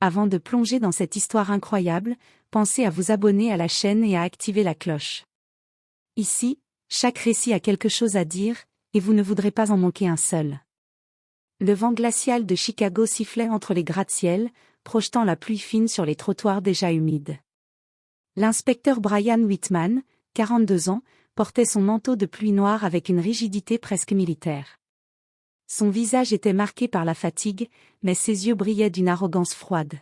Avant de plonger dans cette histoire incroyable, pensez à vous abonner à la chaîne et à activer la cloche. Ici, chaque récit a quelque chose à dire, et vous ne voudrez pas en manquer un seul. Le vent glacial de Chicago sifflait entre les gratte-ciel, projetant la pluie fine sur les trottoirs déjà humides. L'inspecteur Brian Whitman, 42 ans, portait son manteau de pluie noire avec une rigidité presque militaire. Son visage était marqué par la fatigue, mais ses yeux brillaient d'une arrogance froide.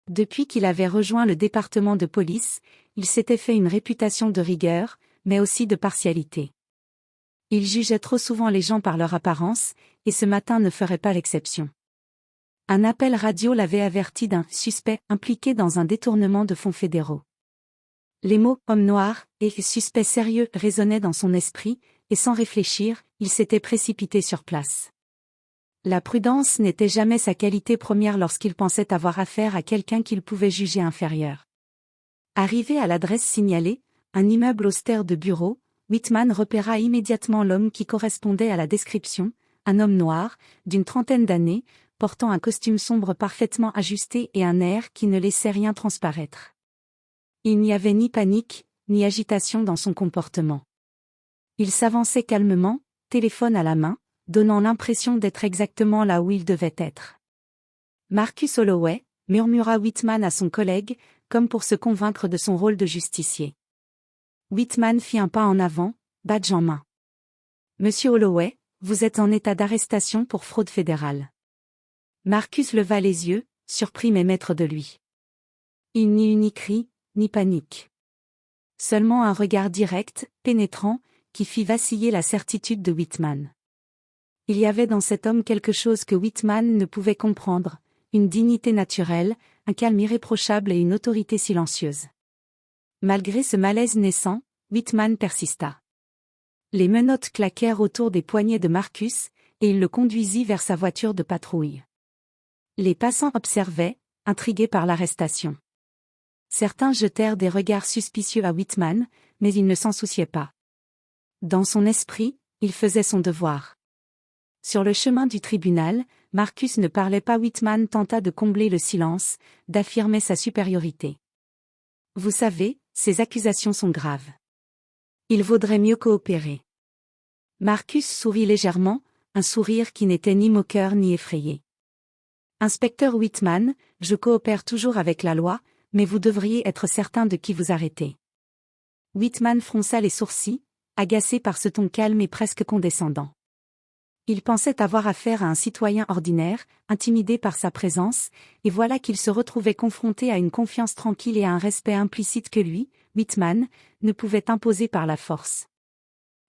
Depuis qu'il avait rejoint le département de police, il s'était fait une réputation de rigueur, mais aussi de partialité. Il jugeait trop souvent les gens par leur apparence, et ce matin ne ferait pas l'exception. Un appel radio l'avait averti d'un suspect impliqué dans un détournement de fonds fédéraux. Les mots « homme noir » et « suspect sérieux » résonnaient dans son esprit, et sans réfléchir, il s'était précipité sur place. La prudence n'était jamais sa qualité première lorsqu'il pensait avoir affaire à quelqu'un qu'il pouvait juger inférieur. Arrivé à l'adresse signalée, un immeuble austère de bureaux, Whitman repéra immédiatement l'homme qui correspondait à la description, un homme noir, d'une trentaine d'années, portant un costume sombre parfaitement ajusté et un air qui ne laissait rien transparaître. Il n'y avait ni panique, ni agitation dans son comportement. Il s'avançait calmement, téléphone à la main, donnant l'impression d'être exactement là où il devait être. « Marcus Holloway », murmura Whitman à son collègue, comme pour se convaincre de son rôle de justicier. Whitman fit un pas en avant, badge en main. « Monsieur Holloway, vous êtes en état d'arrestation pour fraude fédérale. » Marcus leva les yeux, surpris mais maître de lui. Il n'y eut ni cri, ni panique. Seulement un regard direct, pénétrant, qui fit vaciller la certitude de Whitman. Il y avait dans cet homme quelque chose que Whitman ne pouvait comprendre, une dignité naturelle, un calme irréprochable et une autorité silencieuse. Malgré ce malaise naissant, Whitman persista. Les menottes claquèrent autour des poignets de Marcus, et il le conduisit vers sa voiture de patrouille. Les passants observaient, intrigués par l'arrestation. Certains jetèrent des regards suspicieux à Whitman, mais il ne s'en souciait pas. Dans son esprit, il faisait son devoir. Sur le chemin du tribunal, Marcus ne parlait pas. Whitman tenta de combler le silence, d'affirmer sa supériorité. « Vous savez, ces accusations sont graves. Il vaudrait mieux coopérer. » Marcus sourit légèrement, un sourire qui n'était ni moqueur ni effrayé. « Inspecteur Whitman, je coopère toujours avec la loi, mais vous devriez être certain de qui vous arrêtez. » Whitman fronça les sourcils, agacé par ce ton calme et presque condescendant. Il pensait avoir affaire à un citoyen ordinaire, intimidé par sa présence, et voilà qu'il se retrouvait confronté à une confiance tranquille et à un respect implicite que lui, Whitman, ne pouvait imposer par la force.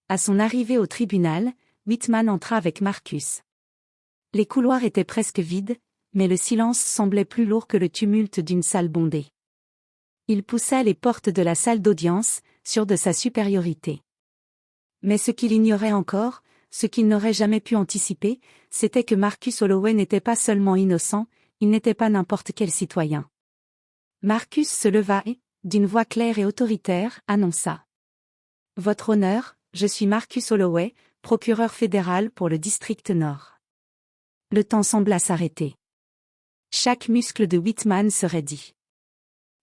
À son arrivée au tribunal, Whitman entra avec Marcus. Les couloirs étaient presque vides, mais le silence semblait plus lourd que le tumulte d'une salle bondée. Il poussa les portes de la salle d'audience, sûr de sa supériorité. Mais ce qu'il ignorait encore, ce qu'il n'aurait jamais pu anticiper, c'était que Marcus Holloway n'était pas seulement innocent, il n'était pas n'importe quel citoyen. Marcus se leva et, d'une voix claire et autoritaire, annonça. « Votre honneur, je suis Marcus Holloway, procureur fédéral pour le district Nord. » Le temps sembla s'arrêter. Chaque muscle de Whitman se raidit.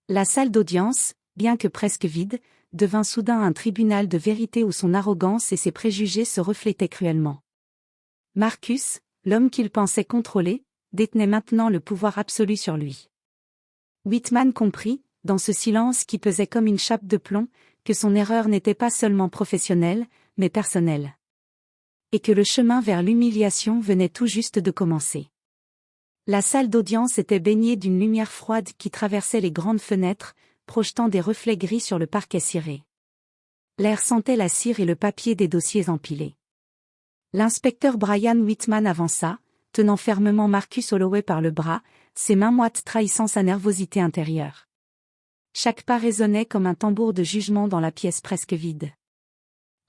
La salle d'audience, bien que presque vide, devint soudain un tribunal de vérité où son arrogance et ses préjugés se reflétaient cruellement. Marcus, l'homme qu'il pensait contrôler, détenait maintenant le pouvoir absolu sur lui. Whitman comprit, dans ce silence qui pesait comme une chape de plomb, que son erreur n'était pas seulement professionnelle, mais personnelle. Et que le chemin vers l'humiliation venait tout juste de commencer. La salle d'audience était baignée d'une lumière froide qui traversait les grandes fenêtres, projetant des reflets gris sur le parquet ciré. L'air sentait la cire et le papier des dossiers empilés. L'inspecteur Brian Whitman avança, tenant fermement Marcus Holloway par le bras, ses mains moites trahissant sa nervosité intérieure. Chaque pas résonnait comme un tambour de jugement dans la pièce presque vide.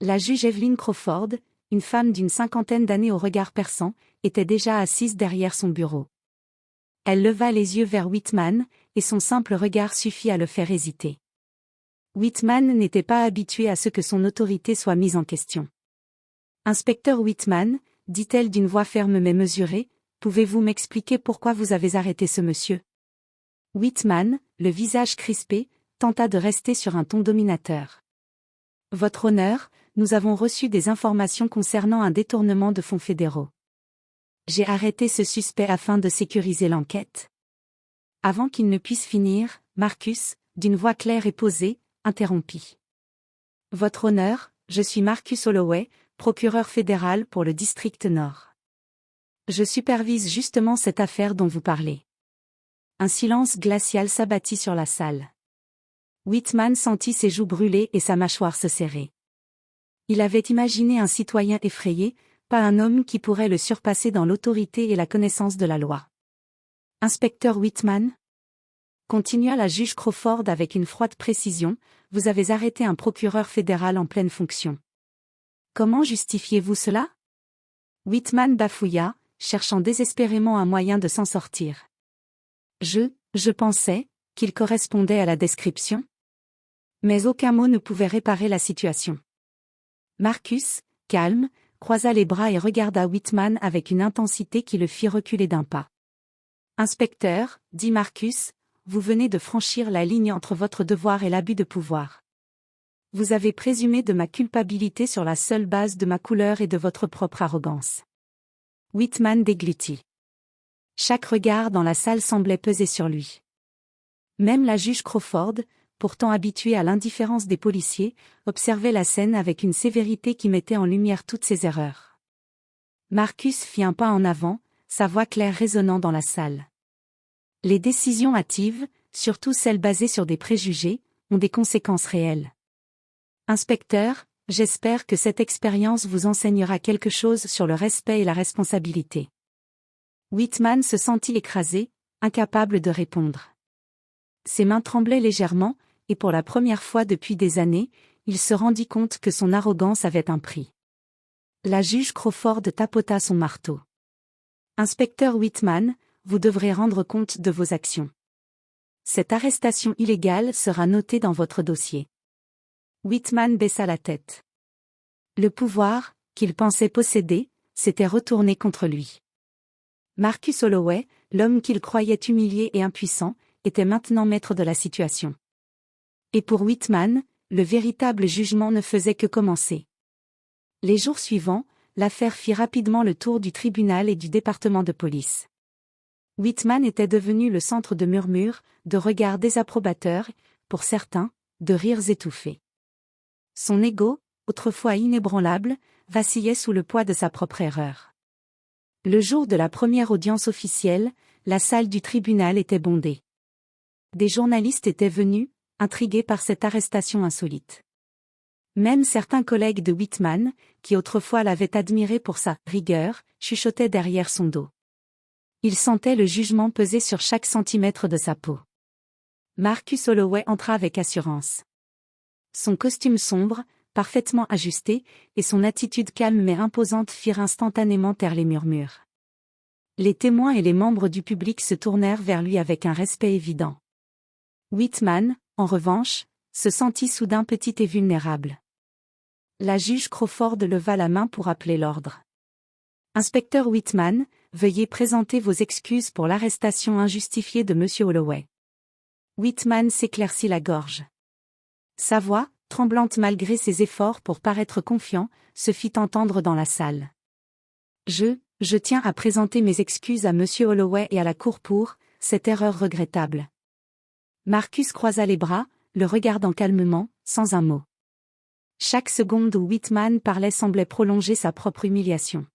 La juge Evelyn Crawford, une femme d'une cinquantaine d'années au regard perçant, était déjà assise derrière son bureau. Elle leva les yeux vers Whitman, et son simple regard suffit à le faire hésiter. Whitman n'était pas habitué à ce que son autorité soit mise en question. « Inspecteur Whitman, dit-elle d'une voix ferme mais mesurée, pouvez-vous m'expliquer pourquoi vous avez arrêté ce monsieur ? Whitman, le visage crispé, tenta de rester sur un ton dominateur. Votre honneur, nous avons reçu des informations concernant un détournement de fonds fédéraux. J'ai arrêté ce suspect afin de sécuriser l'enquête. Avant qu'il ne puisse finir, Marcus, d'une voix claire et posée, interrompit. Votre honneur, je suis Marcus Holloway, procureur fédéral pour le district Nord. Je supervise justement cette affaire dont vous parlez. Un silence glacial s'abattit sur la salle. Whitman sentit ses joues brûler et sa mâchoire se serrer. Il avait imaginé un citoyen effrayé, pas un homme qui pourrait le surpasser dans l'autorité et la connaissance de la loi. Inspecteur Whitman? Continua la juge Crawford avec une froide précision, vous avez arrêté un procureur fédéral en pleine fonction. Comment justifiez-vous cela? Whitman bafouilla, cherchant désespérément un moyen de s'en sortir. Je pensais qu'il correspondait à la description. Mais aucun mot ne pouvait réparer la situation. Marcus, calme, croisa les bras et regarda Whitman avec une intensité qui le fit reculer d'un pas. Inspecteur, dit Marcus, vous venez de franchir la ligne entre votre devoir et l'abus de pouvoir. Vous avez présumé de ma culpabilité sur la seule base de ma couleur et de votre propre arrogance. Whitman déglutit. Chaque regard dans la salle semblait peser sur lui. Même la juge Crawford, pourtant habituée à l'indifférence des policiers, observait la scène avec une sévérité qui mettait en lumière toutes ses erreurs. Marcus fit un pas en avant, sa voix claire résonnant dans la salle. Les décisions hâtives, surtout celles basées sur des préjugés, ont des conséquences réelles. Inspecteur, j'espère que cette expérience vous enseignera quelque chose sur le respect et la responsabilité. Whitman se sentit écrasé, incapable de répondre. Ses mains tremblaient légèrement, et pour la première fois depuis des années, il se rendit compte que son arrogance avait un prix. La juge Crawford tapota son marteau. Inspecteur Whitman, vous devrez rendre compte de vos actions. Cette arrestation illégale sera notée dans votre dossier. Whitman baissa la tête. Le pouvoir, qu'il pensait posséder, s'était retourné contre lui. Marcus Holloway, l'homme qu'il croyait humilié et impuissant, était maintenant maître de la situation. Et pour Whitman, le véritable jugement ne faisait que commencer. Les jours suivants, l'affaire fit rapidement le tour du tribunal et du département de police. Whitman était devenu le centre de murmures, de regards désapprobateurs, pour certains, de rires étouffés. Son ego, autrefois inébranlable, vacillait sous le poids de sa propre erreur. Le jour de la première audience officielle, la salle du tribunal était bondée. Des journalistes étaient venus, intrigués par cette arrestation insolite. Même certains collègues de Whitman, qui autrefois l'avaient admiré pour sa rigueur, chuchotaient derrière son dos. Ils sentaient le jugement peser sur chaque centimètre de sa peau. Marcus Holloway entra avec assurance. Son costume sombre, parfaitement ajusté, et son attitude calme mais imposante firent instantanément taire les murmures. Les témoins et les membres du public se tournèrent vers lui avec un respect évident. Whitman, en revanche, se sentit soudain petit et vulnérable. La juge Crawford leva la main pour appeler l'ordre. Inspecteur Whitman, veuillez présenter vos excuses pour l'arrestation injustifiée de M. Holloway. Whitman s'éclaircit la gorge. Sa voix, tremblante malgré ses efforts pour paraître confiant, se fit entendre dans la salle. Je tiens à présenter mes excuses à M. Holloway et à la Cour pour cette erreur regrettable. Marcus croisa les bras, le regardant calmement, sans un mot. Chaque seconde où Whitman parlait semblait prolonger sa propre humiliation.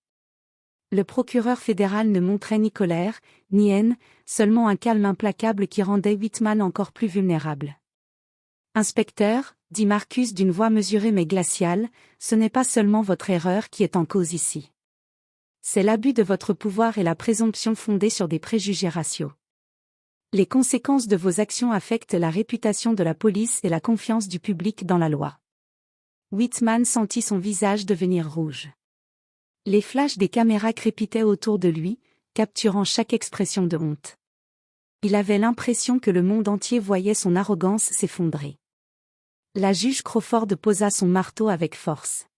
Le procureur fédéral ne montrait ni colère, ni haine, seulement un calme implacable qui rendait Whitman encore plus vulnérable. Inspecteur, dit Marcus d'une voix mesurée mais glaciale, ce n'est pas seulement votre erreur qui est en cause ici. C'est l'abus de votre pouvoir et la présomption fondée sur des préjugés raciaux. Les conséquences de vos actions affectent la réputation de la police et la confiance du public dans la loi. Whitman sentit son visage devenir rouge. Les flashs des caméras crépitaient autour de lui, capturant chaque expression de honte. Il avait l'impression que le monde entier voyait son arrogance s'effondrer. La juge Crawford posa son marteau avec force.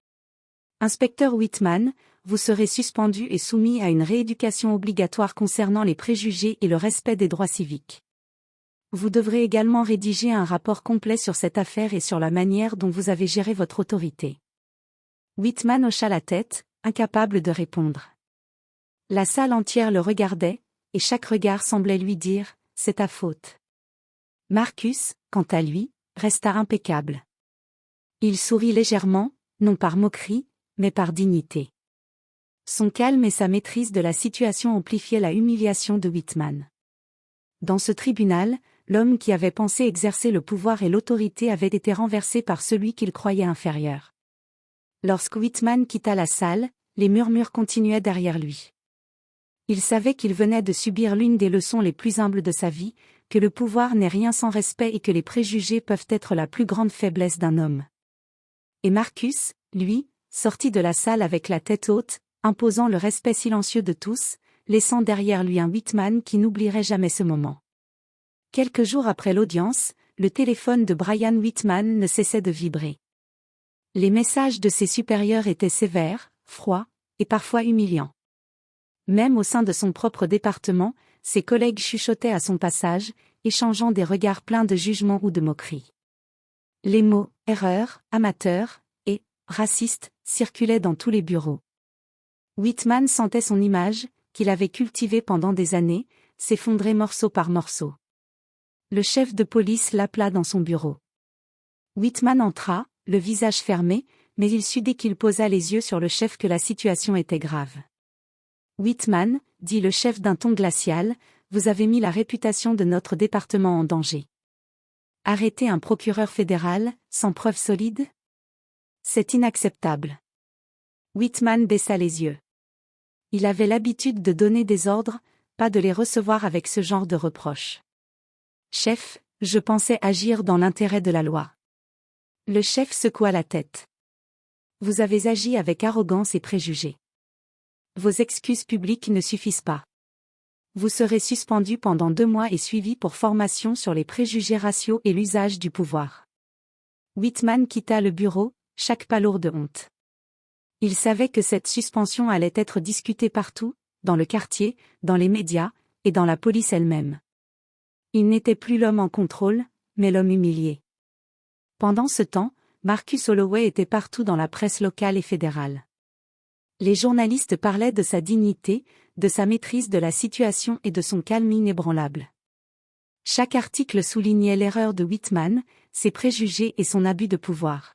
Inspecteur Whitman, vous serez suspendu et soumis à une rééducation obligatoire concernant les préjugés et le respect des droits civiques. Vous devrez également rédiger un rapport complet sur cette affaire et sur la manière dont vous avez géré votre autorité. Whitman hocha la tête, incapable de répondre. La salle entière le regardait, et chaque regard semblait lui dire « c'est ta faute ». Marcus, quant à lui, resta impeccable. Il sourit légèrement, non par moquerie, mais par dignité. Son calme et sa maîtrise de la situation amplifiaient la humiliation de Whitman. Dans ce tribunal, l'homme qui avait pensé exercer le pouvoir et l'autorité avait été renversé par celui qu'il croyait inférieur. Lorsque Whitman quitta la salle, les murmures continuaient derrière lui. Il savait qu'il venait de subir l'une des leçons les plus humbles de sa vie, que le pouvoir n'est rien sans respect et que les préjugés peuvent être la plus grande faiblesse d'un homme. Et Marcus, lui, sortit de la salle avec la tête haute, imposant le respect silencieux de tous, laissant derrière lui un Whitman qui n'oublierait jamais ce moment. Quelques jours après l'audience, le téléphone de Brian Whitman ne cessait de vibrer. Les messages de ses supérieurs étaient sévères, froids, et parfois humiliants. Même au sein de son propre département, ses collègues chuchotaient à son passage, échangeant des regards pleins de jugement ou de moquerie. Les mots « erreur »,« amateur » et « raciste » circulaient dans tous les bureaux. Whitman sentait son image, qu'il avait cultivée pendant des années, s'effondrer morceau par morceau. Le chef de police l'appela dans son bureau. Whitman entra, le visage fermé, mais il sut dès qu'il posa les yeux sur le chef que la situation était grave. « Whitman, dit le chef d'un ton glacial, vous avez mis la réputation de notre département en danger. Arrêter un procureur fédéral, sans preuve solide? C'est inacceptable. » Whitman baissa les yeux. Il avait l'habitude de donner des ordres, pas de les recevoir avec ce genre de reproches. « Chef, je pensais agir dans l'intérêt de la loi. » Le chef secoua la tête. « Vous avez agi avec arrogance et préjugés. Vos excuses publiques ne suffisent pas. Vous serez suspendu pendant 2 mois et suivi pour formation sur les préjugés raciaux et l'usage du pouvoir. » Whitman quitta le bureau, chaque pas lourd de honte. Il savait que cette suspension allait être discutée partout, dans le quartier, dans les médias, et dans la police elle-même. Il n'était plus l'homme en contrôle, mais l'homme humilié. Pendant ce temps, Marcus Holloway était partout dans la presse locale et fédérale. Les journalistes parlaient de sa dignité, de sa maîtrise de la situation et de son calme inébranlable. Chaque article soulignait l'erreur de Whitman, ses préjugés et son abus de pouvoir.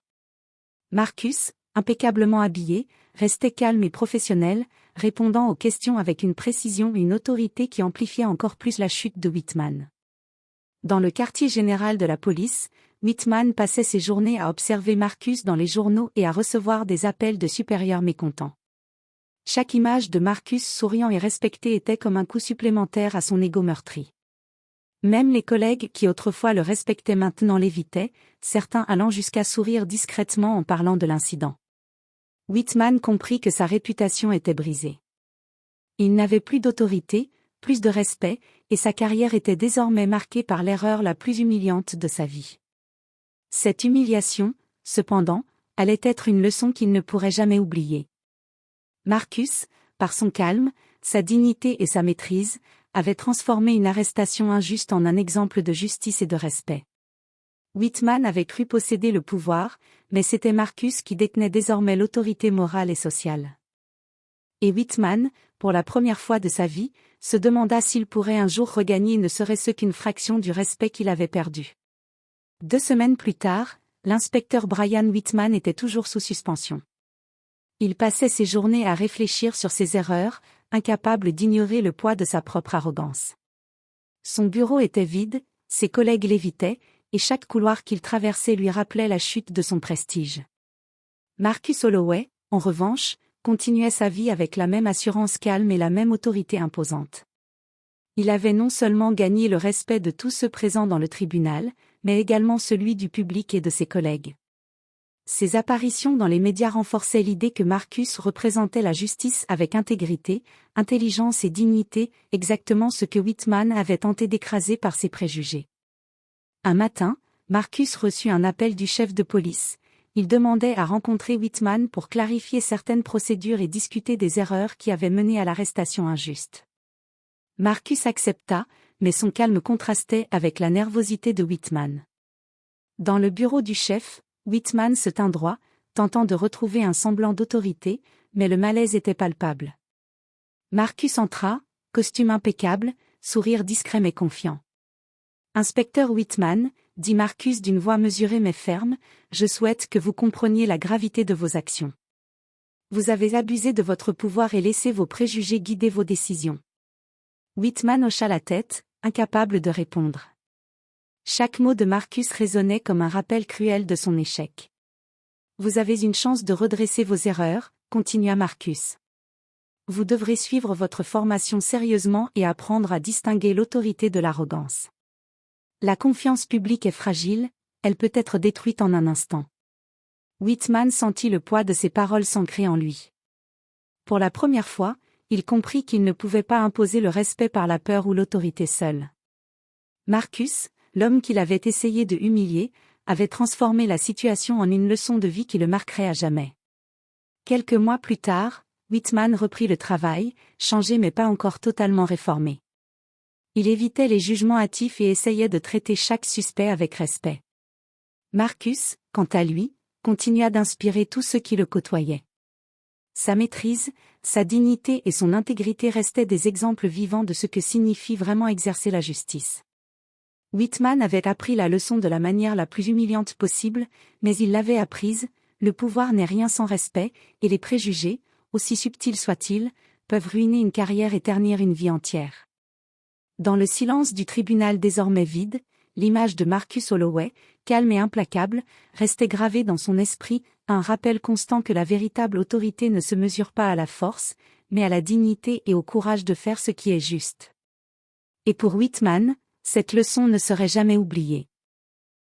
Marcus, impeccablement habillé, restait calme et professionnel, répondant aux questions avec une précision et une autorité qui amplifiaient encore plus la chute de Whitman. Dans le quartier général de la police, Whitman passait ses journées à observer Marcus dans les journaux et à recevoir des appels de supérieurs mécontents. Chaque image de Marcus souriant et respecté était comme un coup supplémentaire à son ego meurtri. Même les collègues qui autrefois le respectaient maintenant l'évitaient, certains allant jusqu'à sourire discrètement en parlant de l'incident. Whitman comprit que sa réputation était brisée. Il n'avait plus d'autorité, plus de respect, et sa carrière était désormais marquée par l'erreur la plus humiliante de sa vie. Cette humiliation, cependant, allait être une leçon qu'il ne pourrait jamais oublier. Marcus, par son calme, sa dignité et sa maîtrise, avait transformé une arrestation injuste en un exemple de justice et de respect. Whitman avait cru posséder le pouvoir, mais c'était Marcus qui détenait désormais l'autorité morale et sociale. Et Whitman, pour la première fois de sa vie, se demanda s'il pourrait un jour regagner ne serait-ce qu'une fraction du respect qu'il avait perdu. 2 semaines plus tard, l'inspecteur Brian Whitman était toujours sous suspension. Il passait ses journées à réfléchir sur ses erreurs, incapable d'ignorer le poids de sa propre arrogance. Son bureau était vide, ses collègues l'évitaient, et chaque couloir qu'il traversait lui rappelait la chute de son prestige. Marcus Holloway, en revanche, continuait sa vie avec la même assurance calme et la même autorité imposante. Il avait non seulement gagné le respect de tous ceux présents dans le tribunal, mais également celui du public et de ses collègues. Ses apparitions dans les médias renforçaient l'idée que Marcus représentait la justice avec intégrité, intelligence et dignité, exactement ce que Whitman avait tenté d'écraser par ses préjugés. Un matin, Marcus reçut un appel du chef de police. Il demandait à rencontrer Whitman pour clarifier certaines procédures et discuter des erreurs qui avaient mené à l'arrestation injuste. Marcus accepta, mais son calme contrastait avec la nervosité de Whitman. Dans le bureau du chef, Whitman se tint droit, tentant de retrouver un semblant d'autorité, mais le malaise était palpable. Marcus entra, costume impeccable, sourire discret mais confiant. « Inspecteur Whitman, » dit Marcus d'une voix mesurée mais ferme, « je souhaite que vous compreniez la gravité de vos actions. Vous avez abusé de votre pouvoir et laissé vos préjugés guider vos décisions. » Whitman hocha la tête, incapable de répondre. Chaque mot de Marcus résonnait comme un rappel cruel de son échec. « Vous avez une chance de redresser vos erreurs, » continua Marcus. « Vous devrez suivre votre formation sérieusement et apprendre à distinguer l'autorité de l'arrogance. La confiance publique est fragile, elle peut être détruite en un instant. » Whitman sentit le poids de ces paroles s'ancrer en lui. Pour la première fois, il comprit qu'il ne pouvait pas imposer le respect par la peur ou l'autorité seule. Marcus, l'homme qu'il avait essayé de humilier, avait transformé la situation en une leçon de vie qui le marquerait à jamais. Quelques mois plus tard, Whitman reprit le travail, changé mais pas encore totalement réformé. Il évitait les jugements hâtifs et essayait de traiter chaque suspect avec respect. Marcus, quant à lui, continua d'inspirer tous ceux qui le côtoyaient. Sa maîtrise, sa dignité et son intégrité restaient des exemples vivants de ce que signifie vraiment exercer la justice. Whitman avait appris la leçon de la manière la plus humiliante possible, mais il l'avait apprise, le pouvoir n'est rien sans respect, et les préjugés, aussi subtils soient-ils, peuvent ruiner une carrière et ternir une vie entière. Dans le silence du tribunal désormais vide, l'image de Marcus Holloway, calme et implacable, restait gravée dans son esprit, un rappel constant que la véritable autorité ne se mesure pas à la force, mais à la dignité et au courage de faire ce qui est juste. Et pour Whitman, cette leçon ne serait jamais oubliée.